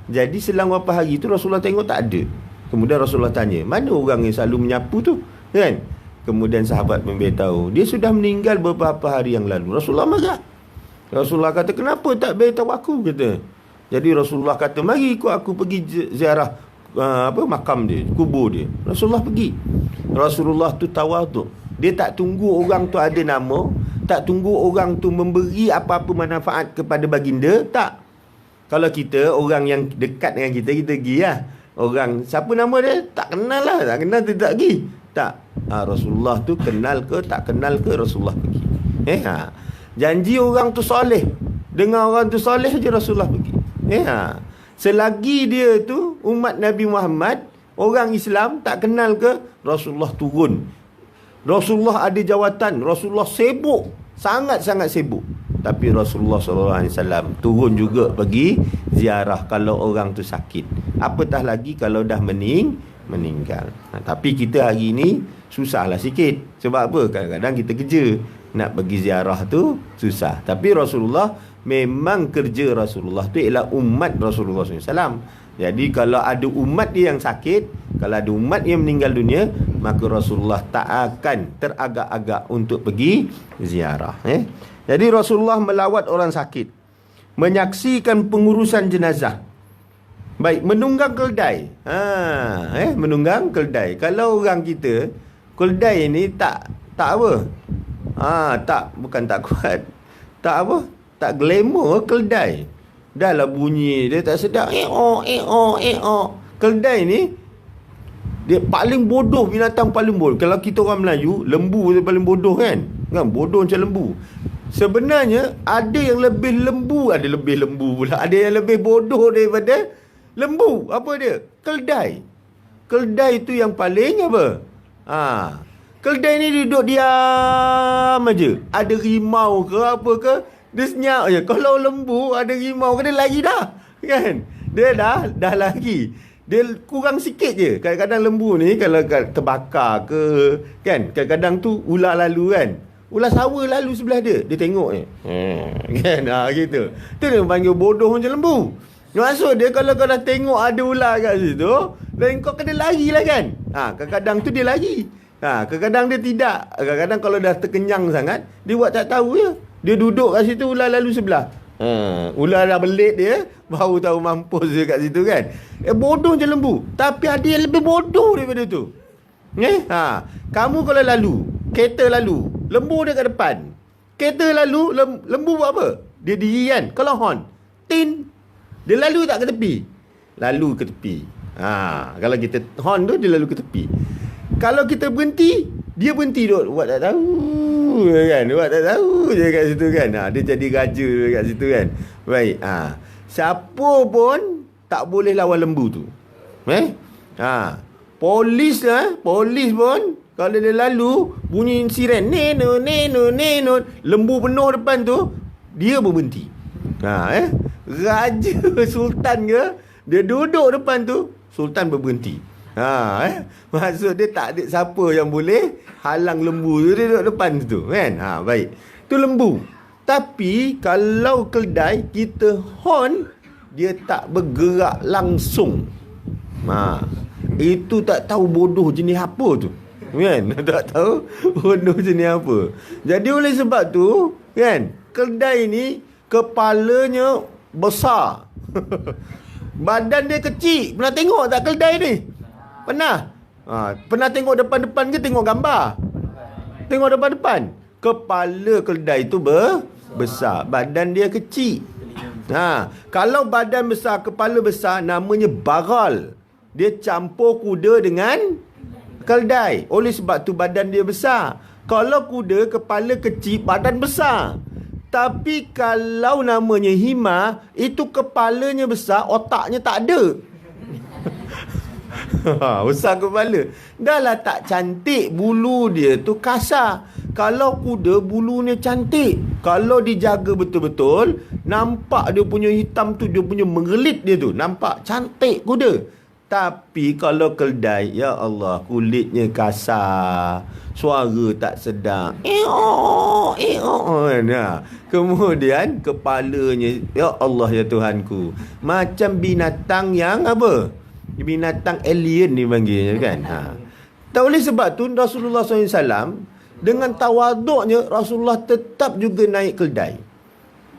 Jadi selang beberapa hari tu Rasulullah tengok tak ada. Kemudian Rasulullah tanya, mana orang yang selalu menyapu tu? Kan? Kemudian sahabat memberitahu, dia sudah meninggal beberapa hari yang lalu. Rasulullah marah. Rasulullah kata, kenapa tak beritahu aku? Kata. Jadi Rasulullah kata, mari ikut aku pergi ziarah makam dia, kubur dia. Rasulullah pergi. Rasulullah tu tawaduk. Dia tak tunggu orang tu ada nama, tak tunggu orang tu memberi apa-apa manfaat kepada baginda, tak. Kalau kita, orang yang dekat dengan kita pergi lah. Orang, siapa nama dia? Tak kenal lah. Tak kenal, dia tak pergi. Tak. Rasulullah tu kenal ke, tak kenal ke, Rasulullah pergi. Janji orang tu soleh. Dengar orang tu soleh je Rasulullah pergi. Selagi dia tu umat Nabi Muhammad, orang Islam tak kenal ke, Rasulullah turun. Rasulullah ada jawatan. Rasulullah sibuk. Sangat-sangat sibuk. Tapi Rasulullah SAW turun juga pergi ziarah kalau orang tu sakit. Apatah lagi kalau dah meninggal. Tapi kita hari ni susahlah sikit. Sebab apa? Kadang-kadang kita kerja. Nak pergi ziarah tu susah. Tapi Rasulullah, memang kerja Rasulullah tu ialah umat Rasulullah SAW. Jadi kalau ada umat dia yang sakit, kalau ada umat yang meninggal dunia, maka Rasulullah tak akan teragak-agak untuk pergi ziarah. Jadi Rasulullah melawat orang sakit, menyaksikan pengurusan jenazah. Baik, menunggang keldai. Menunggang keldai. Kalau orang kita, keldai ni tak apa. Bukan tak kuat. Tak apa? Tak glamour keldai. Dah lah bunyi dia tak sedap. Keldai ni dia paling bodoh, binatang paling bodoh. Kalau kita orang Melayu, lembu dia paling bodoh kan? Bodoh macam lembu. Sebenarnya ada yang lebih lembu, ada lebih lembu pula. Ada yang lebih bodoh daripada lembu. Apa dia? Keldai. Keldai tu yang paling apa? Keldai ni duduk diam aja. Ada rimau ke apa ke, dia senyap je. Kalau lembu ada rimau ke, dia lari dah. Kan? Dia dah lari. Dia kurang sikit je. Kadang-kadang lembu ni kalau terbakar ke, kan? Kadang-kadang tu ular lalu kan. Ular sawa lalu sebelah dia. Dia tengok je. Kan? Gitu. Tu dia panggil bodoh macam lembu. Maksud dia kalau kau dah tengok ada ular kat situ, dan kau kena lari lah kan. Kadang-kadang tu dia lari. Kadang-kadang dia tidak. Kadang-kadang kalau dah terkenyang sangat, dia buat tak tahu je. Dia duduk kat situ, ular lalu sebelah. Ular dah belit dia, baru tahu mampus dia kat situ kan. Bodoh macam lembu. Tapi ada yang lebih bodoh daripada tu. Kamu kalau lalu, kereta lalu, lembu dia kat depan. Kereta lalu, lembu buat apa? Dia diri kan. Kalau horn, tin, dia lalu tak ke tepi? Lalu ke tepi. Kalau kita horn tu, dia lalu ke tepi. Kalau kita berhenti, dia berhenti duk buat tak tahu kan. Buat tak tahu je kat situ kan. Dia jadi raja kat situ kan. Baik. Siapa pun tak boleh lawan lembu tu. Polis pun kalau dia lalu bunyi siren, neno, lembu penuh depan tu, dia berhenti. Raja sultan ke, dia duduk depan tu, sultan berhenti. Maksud dia tak ada siapa yang boleh halang lembu tu, dia duduk depan tu kan. Baik. Tu lembu. Tapi kalau keldai kita horn, dia tak bergerak langsung. Itu tak tahu bodoh jenis apa tu. Kan? Tak tahu bunuh jenis apa. Jadi oleh sebab tu, kan, keldai ni kepalanya besar. Badan dia kecil. Pernah tengok tak keldai ni? Pernah? Pernah tengok depan-depan ke tengok gambar? Tengok depan-depan. Kepala keldai tu besar. Badan dia kecil. Kalau badan besar, kepala besar, namanya bagal. Dia campur kuda dengan keldai. Oleh sebab tu badan dia besar. Kalau kuda, kepala kecil, badan besar. Tapi kalau namanya hima, itu kepalanya besar, otaknya tak ada. Besar kepala. Dah lah tak cantik, bulu dia tu kasar. Kalau kuda, bulunya cantik. Kalau dijaga betul-betul, nampak dia punya hitam tu, dia punya mengelit dia tu. Nampak cantik kuda. Tapi kalau keldai, ya Allah, kulitnya kasar, suara tak sedap. Kemudian kepalanya, ya Allah ya Tuhanku, macam binatang yang apa? Binatang alien dipanggilnya kan. Tak oleh sebab tu Rasulullah SAW dengan tawaduknya, Rasulullah tetap juga naik keldai.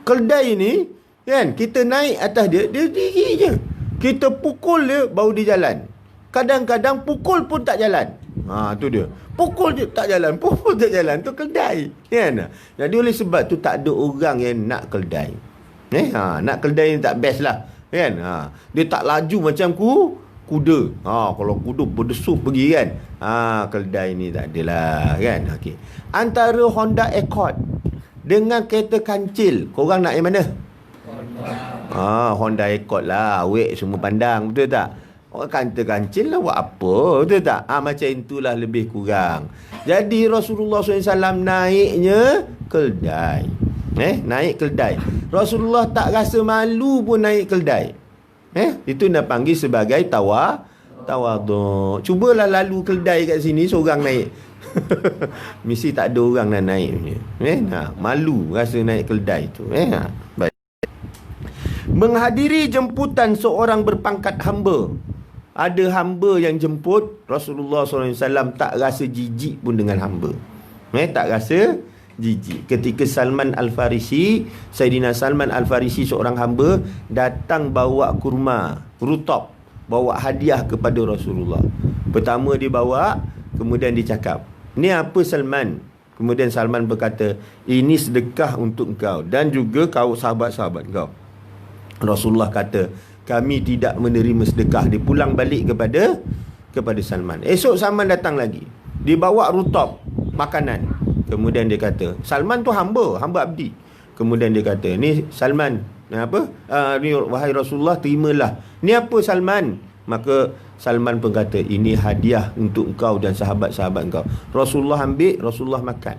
Keldai ni kan, kita naik atas dia, dia diri je. Kita pukul dia, baru dia jalan. Kadang-kadang pukul pun tak jalan. Tu dia. Pukul je tak jalan, pukul tak jalan. Tu keldai. Kan? Jadi oleh sebab tu tak ada orang yang nak keldai. Nak keldai ni tak best lah. Kan? Dia tak laju macam kuda. Kalau kuda berdesuk pergi kan. Keldai ni tak adalah. Kan? Okay. Antara Honda Accord dengan kereta kancil, korang nak yang mana? Honda Accord lah. Awek semua pandang. Betul tak? Orang kata kancil lah buat apa? Betul tak? Macam itulah lebih kurang. Jadi Rasulullah SAW naiknya keldai. Naik keldai. Rasulullah tak rasa malu pun naik keldai. Itu nak panggil sebagai tawaduk. Cubalah lalu keldai kat sini, seorang naik. Mesti tak ada orang nak naik punya. Malu rasa naik keldai tu. Baik. Menghadiri jemputan seorang berpangkat hamba. Ada hamba yang jemput, Rasulullah SAW tak rasa jijik pun dengan hamba. Tak rasa jijik. Ketika Salman Al-Farisi, Sayyidina Salman Al-Farisi seorang hamba, datang bawa kurma, rutab, bawa hadiah kepada Rasulullah. Pertama dia bawa, kemudian dia cakap, "Ni apa Salman?" Kemudian Salman berkata, "Ini sedekah untuk engkau dan juga kau sahabat-sahabat kau." Rasulullah kata, "Kami tidak menerima sedekah." Dia pulang balik kepada Salman. Esok Salman datang lagi, dia bawa rutab, makanan. Kemudian dia kata, Salman tu hamba abdi. Kemudian dia kata, "Ni Salman, apa? Ni wahai Rasulullah, terimalah." "Ni apa Salman?" Maka Salman pun kata, "Ini hadiah untuk kau dan sahabat-sahabat kau." Rasulullah ambil, Rasulullah makan.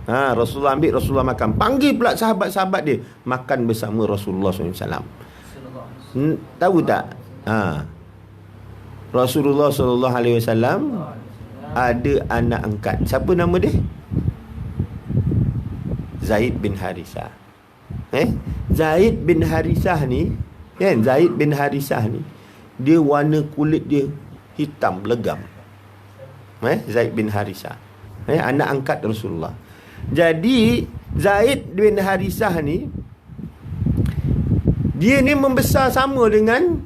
Rasulullah ambil, Rasulullah makan. Panggil pula sahabat-sahabat dia makan bersama Rasulullah SAW. Tahu tak? Rasulullah SAW ada anak angkat. Siapa nama dia? Zaid bin Harisah. Zaid bin Harisah ni, kan? Zaid bin Harisah ni, dia warna kulit dia hitam legam. Zaid bin Harisah, anak angkat Rasulullah. Jadi Zaid bin Harisah ni, dia ni membesar sama dengan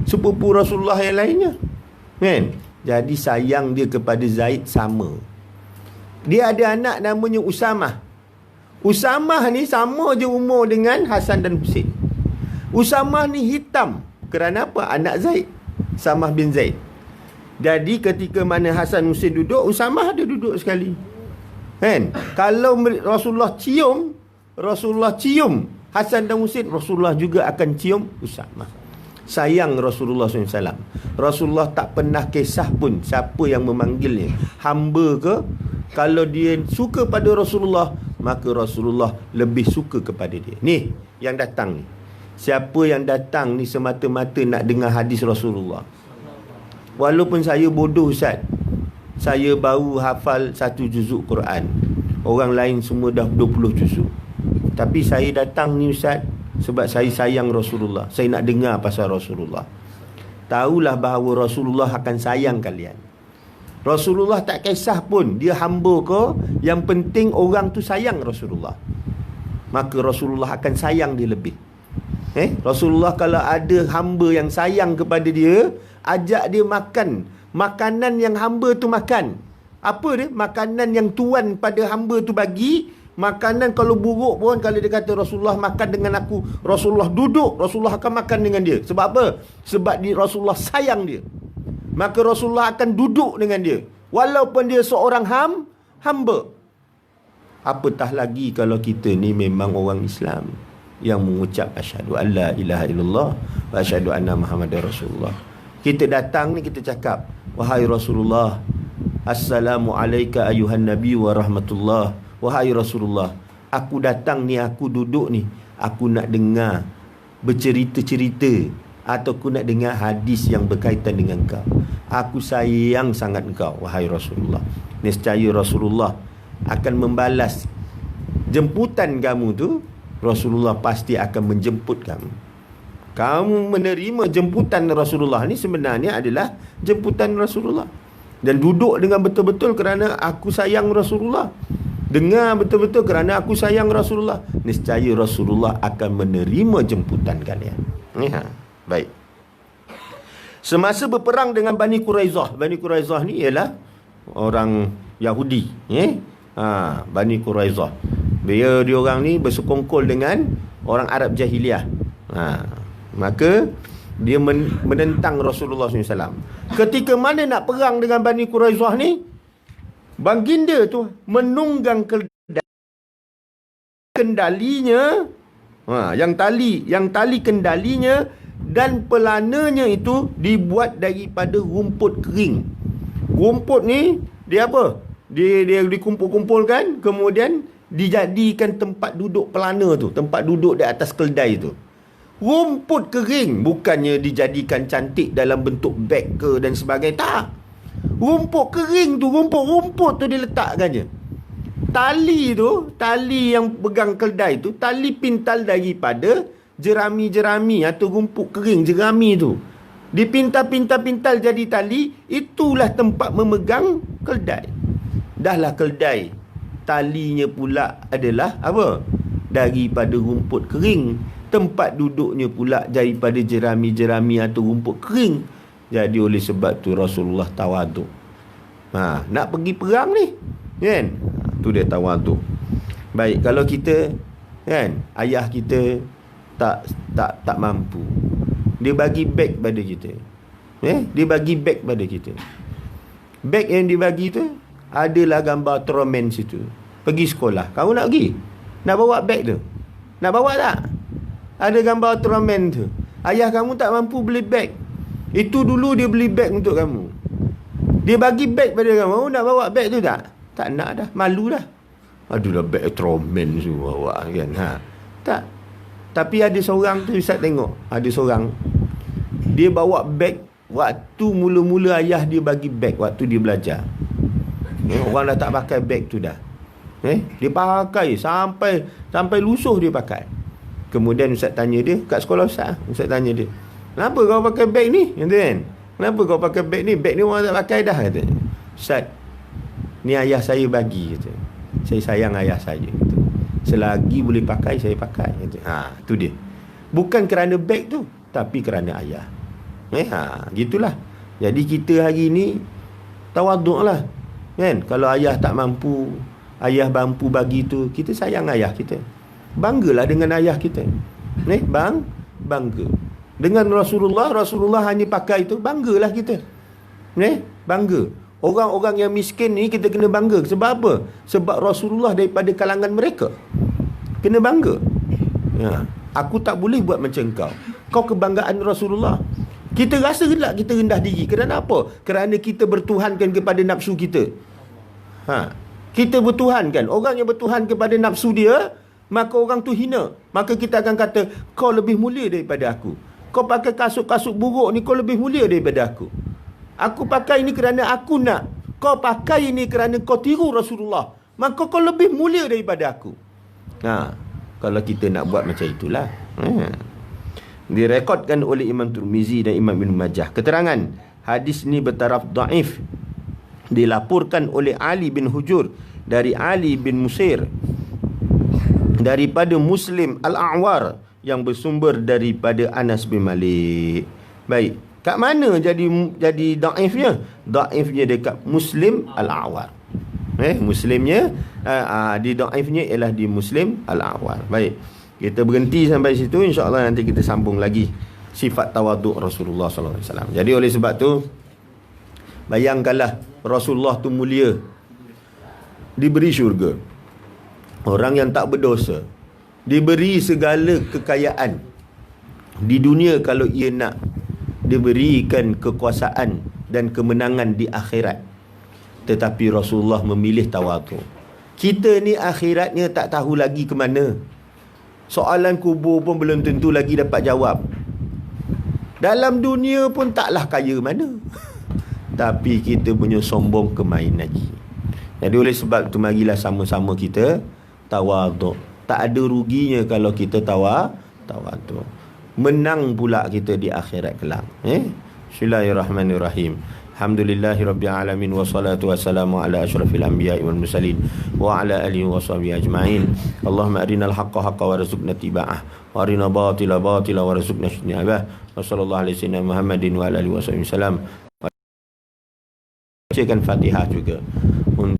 sepupu Rasulullah yang lainnya, kan? Jadi sayang dia kepada Zaid sama. Dia ada anak namanya Usamah. Usamah ni sama je umur dengan Hasan dan Husin. Usamah ni hitam. Kerana apa? Anak Zaid, Usamah bin Zaid. Jadi ketika mana Hasan Husin duduk, Usamah ada duduk sekali, kan? Kalau Rasulullah cium Hasan dan Husin, Rasulullah juga akan cium Usamah. Sayang Rasulullah SAW. Rasulullah tak pernah kisah pun siapa yang memanggilnya, hamba ke. Kalau dia suka pada Rasulullah, maka Rasulullah lebih suka kepada dia. Ni yang datang ni, siapa yang datang ni semata-mata nak dengar hadis Rasulullah. Walaupun saya bodoh Ustaz, saya baru hafal 1 juzuk Quran, orang lain semua dah 20 juzuk. Tapi saya datang ni Ustaz sebab saya sayang Rasulullah. Saya nak dengar pasal Rasulullah. Tahulah bahawa Rasulullah akan sayang kalian. Rasulullah tak kisah pun dia hamba ke, yang penting orang tu sayang Rasulullah, maka Rasulullah akan sayang dia lebih. Rasulullah kalau ada hamba yang sayang kepada dia, ajak dia makan makanan yang hamba tu makan. Apa dia? Makanan yang tuan pada hamba tu bagi. Makanan kalau buruk pun, kalau dia kata Rasulullah makan dengan aku, Rasulullah duduk, Rasulullah akan makan dengan dia. Sebab apa? Sebab Rasulullah sayang dia. Maka Rasulullah akan duduk dengan dia, walaupun dia seorang hamba. Apatah lagi kalau kita ni memang orang Islam yang mengucap asyhadu an la ilaha illallah wa asyhadu anna Muhammadar Rasulullah. Kita datang ni, kita cakap, wahai Rasulullah, assalamu alayka ayuhan nabi wa rahmatullah. Wahai Rasulullah, aku datang ni, aku duduk ni, aku nak dengar bercerita-cerita, atau aku nak dengar hadis yang berkaitan dengan kau. Aku sayang sangat engkau, wahai Rasulullah. Nescaya Rasulullah akan membalas jemputan kamu tu. Rasulullah pasti akan menjemput kamu. Kamu menerima jemputan Rasulullah ni sebenarnya adalah jemputan Rasulullah. Dan duduk dengan betul-betul kerana aku sayang Rasulullah. Dengar betul-betul kerana aku sayang Rasulullah. Nescaya Rasulullah akan menerima jemputan kalian. Baik. Semasa berperang dengan Bani Quraizah. Bani Quraizah ni ialah orang Yahudi. Bani Quraizah. Dia orang ni bersekongkol dengan orang Arab Jahiliyah. Maka dia menentang Rasulullah SAW. Ketika mana nak perang dengan Bani Quraizah ni, baginda tu menunggang kendalinya, yang tali kendalinya dan pelananya itu dibuat daripada rumput kering. Rumput ni dia apa? Dia dikumpul-kumpulkan, kemudian dijadikan tempat duduk pelana tu, tempat duduk di atas keldai tu. Rumput kering, bukannya dijadikan cantik dalam bentuk beg ke dan sebagainya. Tak. Rumput kering tu, rumput tu diletakkan je. Tali yang pegang keldai tu, tali pintal daripada jerami-jerami atau rumput kering, jerami tu. Dipintal-pintal jadi tali, itulah tempat memegang keldai. Dahlah keldai, talinya pula adalah apa? Daripada rumput kering. Tempat duduknya pula daripada jerami-jerami atau rumput kering. Jadi oleh sebab tu Rasulullah tawaduk. Nak pergi perang ni, kan? Tu dia tawaduk. Baik, kalau kita, kan, ayah kita tak mampu, dia bagi beg pada kita. Dia bagi beg pada kita. Beg yang dibagi tu adalah gambar Ultraman situ. Pergi sekolah, kamu nak pergi? Nak bawa beg tu? Nak bawa tak? Ada gambar Ultraman tu. Ayah kamu tak mampu beli beg. Itu dulu dia beli beg untuk kamu. Dia bagi beg pada kamu. Nak bawa beg tu tak? Tak nak dah, malu dah. Aduh, beg Ultraman semua bawa, kan? Tak. Tapi ada seorang tu, Ustaz tengok, ada seorang dia bawa beg waktu mula-mula ayah dia bagi beg waktu dia belajar. Orang dah tak pakai beg tu dah. Dia pakai sampai lusuh dia pakai. Kemudian Ustaz tanya dia kat sekolah Ustaz tanya dia, kenapa kau pakai beg ni? Kata kan, kenapa kau pakai beg ni? Beg ni orang tak pakai dah, kata. Ustaz, ni ayah saya bagi, kata. Saya sayang ayah saya, kata. Selagi boleh pakai, saya pakai, kata. Tu dia. Bukan kerana beg tu, tapi kerana ayah. Gitulah. Jadi kita hari ni tawaduk lah, kan? Kalau ayah tak mampu, ayah mampu bagi tu, kita sayang ayah kita. Banggalah dengan ayah kita. Bangga. Dengan Rasulullah hanya pakai itu, banggalah kita. Bangga. Orang-orang yang miskin ni kita kena bangga. Sebab apa? Sebab Rasulullah daripada kalangan mereka. Kena bangga. Aku tak boleh buat macam kau. Kau kebanggaan Rasulullah. Kita rasa gelak kita rendah diri. Kerana apa? Kerana kita bertuhankan kepada nafsu kita. Kita bertuhankan. Orang yang bertuhan kepada nafsu dia, maka orang tu hina. Maka kita akan kata, kau lebih mulia daripada aku. Kau pakai kasut-kasut buruk ni, kau lebih mulia daripada aku. Aku pakai ini kerana aku nak. Kau pakai ini kerana kau tiru Rasulullah, maka kau lebih mulia daripada aku. Kalau kita nak buat macam itulah. Direkodkan oleh Imam Tirmizi dan Imam Ibn Majah. Keterangan hadis ni bertaraf daif. dilaporkan oleh Ali bin Hujur dari Ali bin Musair daripada Muslim Al-A'war yang bersumber daripada Anas bin Malik. Baik, kat mana jadi daifnya? Daifnya dekat Muslim Al-A'war. Muslimnya di daifnya ialah di Muslim Al-A'war. Baik, kita berhenti sampai situ, insya-Allah nanti kita sambung lagi sifat tawaduk Rasulullah sallallahu alaihi wasallam. Jadi oleh sebab tu, bayangkanlah Rasulullah tu mulia, diberi syurga. Orang yang tak berdosa diberi segala kekayaan di dunia, kalau ia nak diberikan kekuasaan dan kemenangan di akhirat, tetapi Rasulullah memilih tawaduk. Kita ni akhiratnya tak tahu lagi ke mana. Soalan kubur pun belum tentu lagi dapat jawab. Dalam dunia pun taklah kaya mana. Tapi kita punya sombong kemain lagi. Jadi oleh sebab itu, marilah sama-sama kita tawaduk. Tak ada ruginya kalau kita tawaduk. Menang pula kita di akhirat kelak. Bismillahirrahmanirrahim. Alhamdulillahirabbil alamin, wassalatu wassalamu ala asyrafil anbiya'i wal mursalin wa ala alihi washabihi ajmain. Allahumma arinal haqqa haqqan warzuqna tiba'ah, wa arina batila batila warzuqna ijtinabah. Wa sallallahu alaihi wasallam Muhammadin wa ala alihi wasallam. Bacakan Fatihah juga.